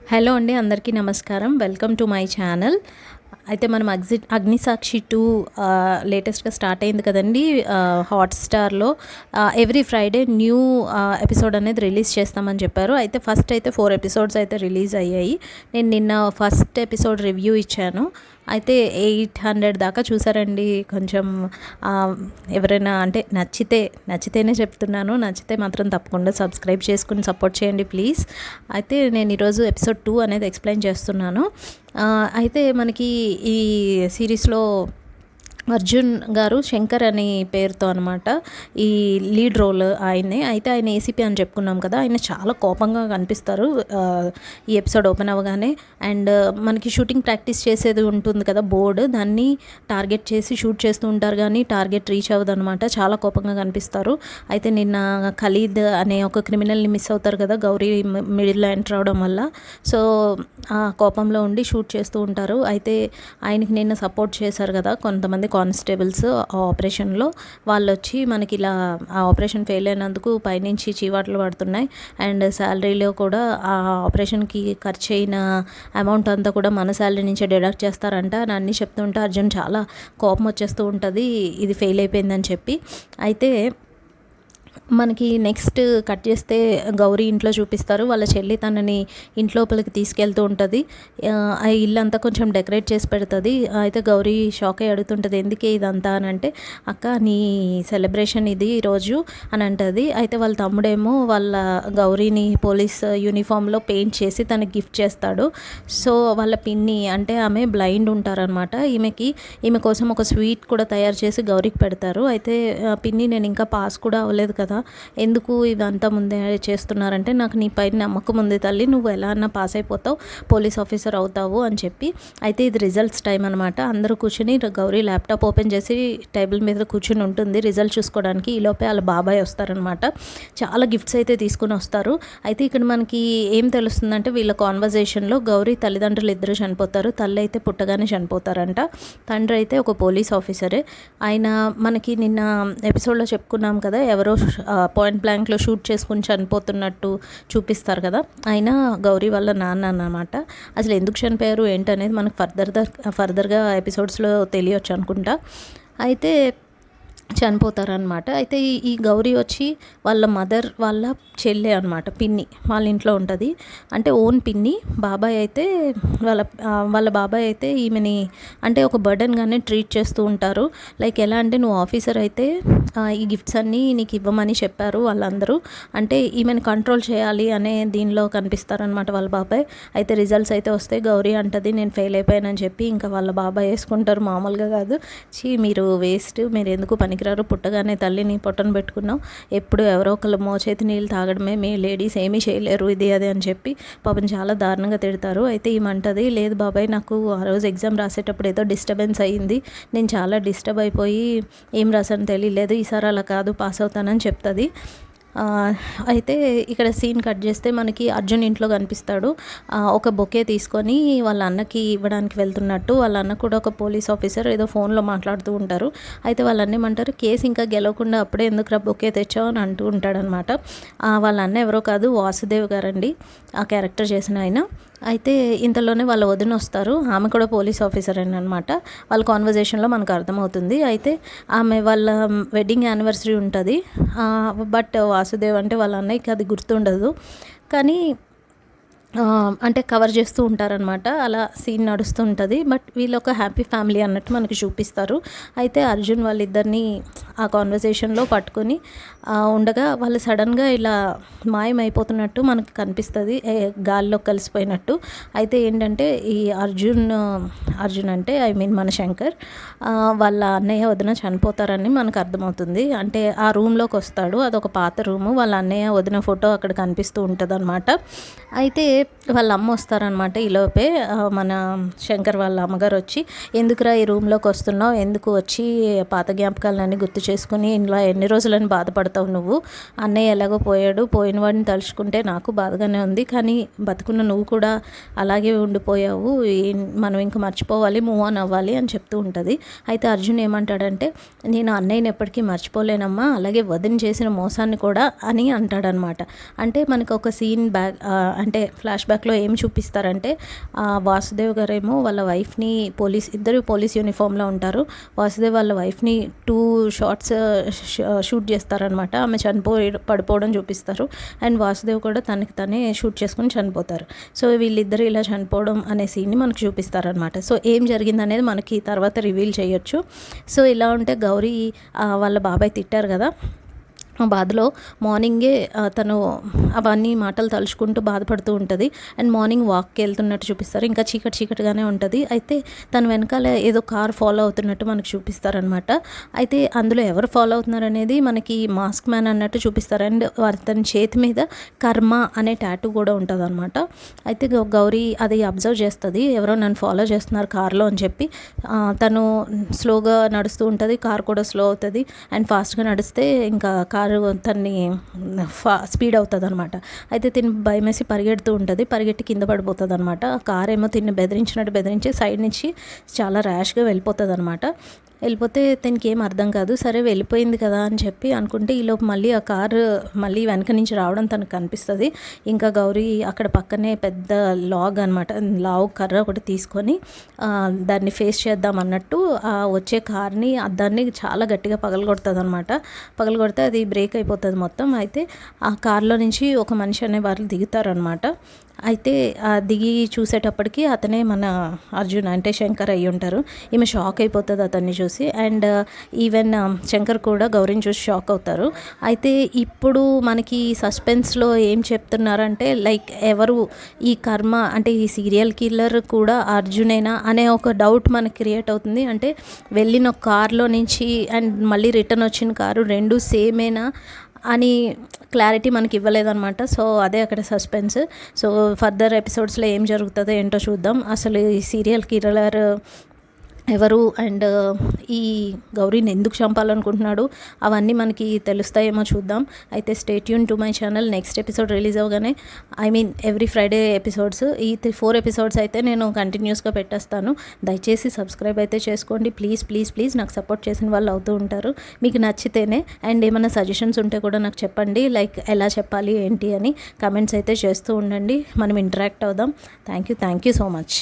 Hello అండి, అందరికీ నమస్కారం. Welcome to my channel. అయితే మనం అగ్నిసాక్షి 2 లేటెస్ట్గా స్టార్ట్ అయింది కదండి హాట్స్టార్లో. ఎవ్రీ ఫ్రైడే న్యూ ఎపిసోడ్ అనేది రిలీజ్ చేస్తామని చెప్పారు. అయితే ఫస్ట్ అయితే 4 ఎపిసోడ్స్ అయితే రిలీజ్ అయ్యాయి. నేను నిన్న ఫస్ట్ ఎపిసోడ్ రివ్యూ ఇచ్చాను. అయితే 800 దాకా చూసారండి. కొంచెం ఎవరైనా అంటే నచ్చితేనే చెప్తున్నాను. నచ్చితే మాత్రం తప్పకుండా సబ్స్క్రైబ్ చేసుకుని సపోర్ట్ చేయండి ప్లీజ్. అయితే నేను ఈరోజు ఎపిసోడ్ 2 అనేది ఎక్స్ప్లెయిన్ చేస్తున్నాను. అయితే మనకి ఈ సిరీస్లో అర్జున్ గారు శంకర్ అని పేరుతో అనమాట ఈ లీడ్ రోల్ ఆయనే. అయితే ఆయన ఏసీపీ అని చెప్పుకున్నాం కదా, ఆయన చాలా కోపంగా కనిపిస్తారు ఈ ఎపిసోడ్ ఓపెన్ అవ్వగానే. అండ్ మనకి షూటింగ్ ప్రాక్టీస్ చేసేది ఉంటుంది కదా బోర్డు, దాన్ని టార్గెట్ చేసి షూట్ చేస్తూ ఉంటారు కానీ టార్గెట్ రీచ్ అవ్వదు అనమాట. చాలా కోపంగా కనిపిస్తారు. అయితే నిన్న ఖలీద్ అనే ఒక క్రిమినల్ని మిస్ అవుతారు కదా గౌరీ మిడిల్లో ఎంటర్ అవడం వల్ల. సో ఆ కోపంలో ఉండి షూట్ చేస్తూ ఉంటారు. అయితే ఆయనకి నిన్న సపోర్ట్ చేశారు కదా కొంతమంది కానిస్టేబుల్స్ ఆ ఆపరేషన్లో. వాళ్ళు వచ్చి మనకి ఇలా ఆ ఆపరేషన్ ఫెయిల్ అయినందుకు పైనుంచి చీవాట్లు పడుతున్నాయి. అండ్ శాలరీలో కూడా ఆ ఆపరేషన్కి ఖర్చు అయిన అమౌంట్ అంతా కూడా మన శాలరీ నుంచే డిడక్ట్ చేస్తారంట అని అన్నీ చెప్తుంటే అర్జున్ చాలా కోపం వచ్చేస్తూ ఉంటుంది ఇది ఫెయిల్ అయిపోయిందని చెప్పి. అయితే మనకి నెక్స్ట్ కట్ చేస్తే గౌరీ ఇంట్లో చూపిస్తారు. వాళ్ళ చెల్లి తనని ఇంట్లోపలికి తీసుకెళ్తూ ఉంటుంది. ఆ ఇల్లంతా కొంచెం డెకరేట్ చేసి పెడుతుంది. అయితే గౌరీ షాక్ అయ్యి అడుగుతుంటుంది ఎందుకే ఇదంతా అని అంటే, అక్క నీ సెలబ్రేషన్ ఇది ఈరోజు అని అంటుంది. అయితే వాళ్ళ తమ్ముడేమో వాళ్ళ గౌరీని పోలీస్ యూనిఫామ్లో పెయింట్ చేసి తనకి గిఫ్ట్ చేస్తాడు. సో వాళ్ళ పిన్ని అంటే ఆమె బ్లైండ్ ఉంటారనమాట. ఈమె కోసం ఒక స్వీట్ కూడా తయారు చేసి గౌరీకి పెడతారు. అయితే పిన్ని నేను ఇంకా పాస్ కూడా అవ్వలేదు కదా, ఎందుకు ఇదంతా ముందే చేస్తున్నారంటే, నాకు నీ పైన నమ్మకం ఉంది తల్లి, నువ్వు ఎలా అన్నా పాస్ అయిపోతావు, పోలీస్ ఆఫీసర్ అవుతావు అని చెప్పి. అయితే ఇది రిజల్ట్స్ టైం అనమాట. అందరూ కూర్చొని గౌరీ ల్యాప్టాప్ ఓపెన్ చేసి టేబుల్ మీద కూర్చొని ఉంటుంది రిజల్ట్ చూసుకోవడానికి. ఈలోపే వాళ్ళ బాబాయ్ వస్తారనమాట. చాలా గిఫ్ట్స్ అయితే తీసుకుని వస్తారు. అయితే ఇక్కడ మనకి ఏం తెలుస్తుందంటే వీళ్ళ కాన్వర్జేషన్లో గౌరీ తల్లిదండ్రులు ఇద్దరు చనిపోతారు. తల్లి అయితే పుట్టగానే చనిపోతారంట. తండ్రి అయితే ఒక పోలీస్ ఆఫీసరే. ఆయన మనకి నిన్న ఎపిసోడ్లో చెప్పుకున్నాం కదా, ఎవరో పాయింట్ బ్లాంక్లో షూట్ చేసుకుని చనిపోతున్నట్టు చూపిస్తారు కదా, ఆయన గౌరీ వాళ్ళ నాన్న అన్నమాట. అసలు ఎందుకు చనిపోయారు ఏంటనేది మనకు ఫర్దర్గా ఎపిసోడ్స్లో తెలియచ్చు అనుకుంటా. అయితే చనిపోతారనమాట. అయితే ఈ గౌరీ వచ్చి వాళ్ళ మదర్ వాళ్ళ చెల్లె అనమాట, పిన్ని వాళ్ళ ఇంట్లో ఉంటుంది. అంటే ఓన్ పిన్ని. బాబాయ్ అయితే వాళ్ళ బాబాయ్ అయితే ఈమెని అంటే ఒక బర్డన్గానే ట్రీట్ చేస్తూ ఉంటారు. లైక్ ఎలా అంటే, నువ్వు ఆఫీసర్ అయితే ఈ గిఫ్ట్స్ అన్నీ నీకు ఇవ్వమని చెప్పారు వాళ్ళందరూ, అంటే ఈమెను కంట్రోల్ చేయాలి అనే దీనిలో కనిపిస్తారనమాట వాళ్ళ బాబాయ్. అయితే రిజల్ట్స్ అయితే వస్తే గౌరీ అంటది నేను ఫెయిల్ అయిపోయానని చెప్పి. ఇంకా వాళ్ళ బాబాయ్ వేసుకుంటారు, మామూలుగా కాదు, మీరు వేస్ట్, మీరు ఎందుకు పనికిరారు, పుట్టగానే తల్లిని పొట్టను పెట్టుకున్నావు, ఎప్పుడు ఎవరో ఒకళ్ళు మోచేతి నీళ్ళు తాగడమే, మీ లేడీస్ ఏమీ చేయలేరు ఇది అది అని చెప్పి పాపం చాలా దారుణంగా తిడతారు. అయితే ఏమంటది, లేదు బాబాయ్ నాకు ఆ రోజు ఎగ్జామ్ రాసేటప్పుడు ఏదో డిస్టర్బెన్స్ అయ్యింది, నేను చాలా డిస్టర్బ్ అయిపోయి ఏం రాసాను తెలియలేదు, ఈసారి అలా కాదు పాస్ అవుతానని చెప్తుంది. అయితే ఇక్కడ సీన్ కట్ చేస్తే మనకి అర్జున్ ఇంట్లో కనిపిస్తాడు. ఒక బొకే తీసుకొని వాళ్ళ అన్నకి ఇవ్వడానికి వెళ్తున్నట్టు. వాళ్ళ అన్న కూడా ఒక పోలీస్ ఆఫీసర్, ఏదో ఫోన్లో మాట్లాడుతూ ఉంటారు. అయితే వాళ్ళ అన్న ఏమంటారు, కేసు ఇంకా గెలవకుండా అప్పుడే ఎందుకు బొకే తెచ్చావు అని అంటూ ఉంటాడనమాట. వాళ్ళ అన్న ఎవరో కాదు, వాసుదేవ్ గారండి ఆ క్యారెక్టర్ చేసిన ఆయన. అయితే ఇంతలోనే వాళ్ళ వదిన వస్తారు, ఆమె కూడా పోలీస్ ఆఫీసర్ అనమాట. వాళ్ళ కాన్వర్జేషన్లో మనకు అర్థమవుతుంది. అయితే ఆమె వాళ్ళ వెడ్డింగ్ యానివర్సరీ ఉంటుంది. బట్ వాసుదేవ్ అంటే వాళ్ళ అన్నయ్యకి అది గుర్తుండదు, కానీ అంటే కవర్ చేస్తూ ఉంటారనమాట. అలా సీన్ నడుస్తూ ఉంటుంది. బట్ వీళ్ళు ఒక హ్యాపీ ఫ్యామిలీ అన్నట్టు మనకి చూపిస్తారు. అయితే అర్జున్ వాళ్ళిద్దరిని ఆ కాన్వర్సేషన్లో పట్టుకొని ఉండగా వాళ్ళు సడన్గా ఇలా మాయమైపోతున్నట్టు మనకు కనిపిస్తుంది, గాల్లో కలిసిపోయినట్టు. అయితే ఏంటంటే ఈ అర్జున్ అంటే మన శంకర్ వాళ్ళ అన్నయ్య వదిన చనిపోతారని మనకు అర్థమవుతుంది. అంటే ఆ రూమ్లోకి వస్తాడు, అదొక పాత రూము, వాళ్ళ అన్నయ్య వదిన ఫోటో అక్కడ కనిపిస్తూ ఉంటుంది అనమాట. అయితే వాళ్ళ అమ్మ వస్తారనమాట. ఈలోపే మన శంకర్ వాళ్ళ అమ్మగారు వచ్చి, ఎందుకురా ఈ రూమ్లోకి వస్తున్నావు, ఎందుకు వచ్చి పాత జ్ఞాపకాలన్నీ గుర్తు చేసుకుని ఇలా ఎన్ని రోజులని బాధపడతావు నువ్వు, అన్నయ్య ఎలాగో పోయాడు, పోయిన వాడిని తలుచుకుంటే నాకు బాధగానే ఉంది, కానీ బతుకున్న నువ్వు కూడా అలాగే ఉండిపోయావు, మనం ఇంకా మర్చిపోవాలి, మూవ్ ఆన్ అవ్వాలి అని చెప్తూ ఉంటుంది. అయితే అర్జున్ ఏమంటాడంటే, నేను అన్నయ్యని ఎప్పటికీ మర్చిపోలేనమ్మా, అలాగే వదిన చేసిన మోసాన్ని కూడా అని అంటాడనమాట. అంటే మనకు ఒక సీన్ అంటే ఫ్లాష్ బ్యాక్లో ఏం చూపిస్తారంటే, వాసుదేవ్ గారేమో వాళ్ళ వైఫ్ని ఇద్దరు పోలీస్ యూనిఫామ్లో ఉంటారు. వాసుదేవ్ వాళ్ళ వైఫ్ని 2 షాట్స్ షూట్ చేస్తారనమాట. ఆమె పడిపోవడం చూపిస్తారు. అండ్ వాసుదేవ్ కూడా తనకి తనే షూట్ చేసుకుని చనిపోతారు. సో వీళ్ళిద్దరు ఇలా చనిపోవడం అనే సీన్ని మనకు చూపిస్తారనమాట. సో ఏం జరిగిందనేది మనకి తర్వాత రివీల్ చేయొచ్చు. సో ఇలా ఉంటే గౌరీ వాళ్ళ బాబాయ్ తిట్టారు కదా, ఆ బాధలో మార్నింగే తను అవన్నీ మాటలు తలుచుకుంటూ బాధపడుతూ ఉంటుంది. అండ్ మార్నింగ్ వాక్కి వెళ్తున్నట్టు చూపిస్తారు. ఇంకా చీకటిగానే ఉంటుంది. అయితే తను వెనకాల ఏదో కార్ ఫాలో అవుతున్నట్టు మనకు చూపిస్తారనమాట. అయితే అందులో ఎవరు ఫాలో అవుతున్నారు అనేది మనకి మాస్క్ మ్యాన్ అన్నట్టు చూపిస్తారు. అండ్ తన చేతి మీద కర్మ అనే టాటూ కూడా ఉంటుంది అనమాట. అయితే గౌరీ అది అబ్జర్వ్ చేస్తుంది, ఎవరో నన్ను ఫాలో చేస్తున్నారు కార్లో అని చెప్పి. తను స్లోగా నడుస్తూ ఉంటుంది, కార్ కూడా స్లో అవుతుంది. అండ్ ఫాస్ట్గా నడిస్తే ఇంకా కారు తన్ని స్పీడ్ అవుతుంది అనమాట. అయితే తిని భయమేసి పరిగెట్టి కింద పడిపోతుంది అనమాట. కార్ ఏమో తిని బెదిరించి సైడ్ నుంచి చాలా ర్యాష్గా వెళ్ళిపోతే దీనికి ఏం అర్థం కాదు. సరే వెళ్ళిపోయింది కదా అని చెప్పి అనుకుంటే ఈలోపు మళ్ళీ ఆ కారు మళ్ళీ వెనక నుంచి రావడం తనకు కనిపిస్తుంది. ఇంకా గౌరీ అక్కడ పక్కనే పెద్ద లావు కర్ర ఒకటి తీసుకొని దాన్ని ఫేస్ చేద్దాం అన్నట్టు వచ్చే కార్ని అద్దాన్ని చాలా గట్టిగా పగలగొడితే అది బ్రేక్ అయిపోతుంది మొత్తం. అయితే ఆ కార్లో నుంచి ఒక మనిషి అనే వాళ్ళు దిగుతారనమాట. అయితే దిగి చూసేటప్పటికి అతనే మన అర్జున్ అంటే శంకర్ అయ్యి ఉంటారు. ఈమె షాక్ అయిపోతుంది అతన్ని చూసి. అండ్ ఈవెన్ శంకర్ కూడా గౌరీని చూసి షాక్ అవుతారు. అయితే ఇప్పుడు మనకి సస్పెన్స్లో ఏం చెప్తున్నారంటే, లైక్ ఎవరు ఈ కర్మ అంటే ఈ సీరియల్ కిల్లర్ కూడా అర్జునేనా అనే ఒక డౌట్ మనకి క్రియేట్ అవుతుంది. అంటే వెళ్ళిన కార్లో నుంచి అండ్ మళ్ళీ రిటర్న్ వచ్చిన కారు రెండు సేమేనా అని క్లారిటీ మనకి ఇవ్వలేదన్నమాట. సో అదే అక్కడ సస్పెన్స్. సో ఫర్దర్ ఎపిసోడ్స్లో ఏం జరుగుతుందో ఏంటో చూద్దాం. అసలు ఈ సీరియల్ కిల్లర్ ఎవరు అండ్ ఈ గౌరీని ఎందుకు చంపాలనుకుంటున్నాడు అవన్నీ మనకి తెలుస్తాయేమో చూద్దాం. అయితే stay tune to my channel. Next episode release అవగానే ఎవ్రీ ఫ్రైడే ఎపిసోడ్స్, ఈ 4 ఎపిసోడ్స్ అయితే నేను కంటిన్యూస్గా పెట్టేస్తాను. దయచేసి సబ్స్క్రైబ్ అయితే చేసుకోండి ప్లీజ్. నాకు సపోర్ట్ చేసిన వాళ్ళు అవుతూ ఉంటారు. మీకు నచ్చితేనే. అండ్ ఏమైనా సజెషన్స్ ఉంటే కూడా నాకు చెప్పండి, లైక్ ఎలా చెప్పాలి ఏంటి అని కమెంట్స్ అయితే చేస్తూ ఉండండి. మనం ఇంటరాక్ట్ అవుదాం. Thank you so much.